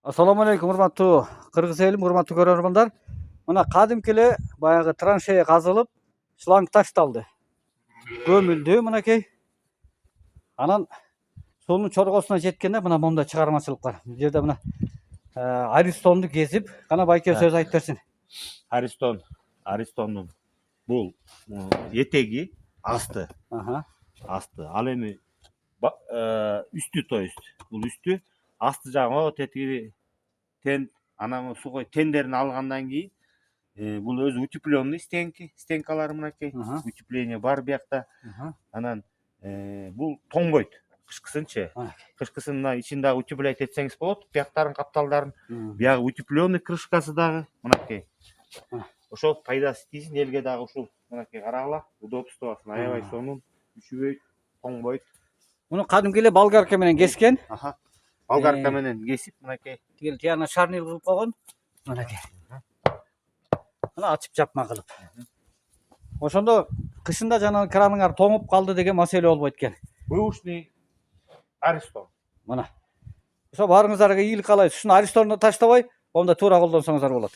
Assalamu alaikum, урматтуу кыргыз элим, урматтуу көрөрмандар. Мына кадимки эле баягы траншея казылып, шланг ташталды. Көмүлдү мынакей. Анан суунун чоргосуна жеткенде мына монда чыгармачылык бар. Бул жерде мына Аристонду кезип, кана байке сөз айтып берсин. Аристондун бул этеги асты. Асты. Ал эми үстү, то есть бул үстү, асты жагы тетиги тен, анан сугой тендерин алгандан кийин бул өзү утепленный стенкалары мынакей. Утепление бар биякта. Анан бул тоңбойт. Кышкысынчы. Кышкысын мына ичин дагы утеплять этсеңиз болот. Бияктарын капталдарын. Биягы утепленный крышкасы дагы мынакей. Ошол пайдасы тийсин элге дагы ушул мынакей карагыла. Удобство бассын. Аябай сонун, үшүбөйт, тоңбойт. Муну кадимки эле болгарка менен кескен. Болгарка менен кесип мынакей. Тигил тияна шарнир кылып койгон. Мынакей. Мына ачып жапма кылып. Ошондо кышында жанагы краныңар тоңуп калды деген маселе болбойт экен. Бэушный Аристон. Мына. Ошо барыңыздарга ийгилик каалайбыз. Ушуну Аристонду таштабай, онда туура колдонсоңуздар болот.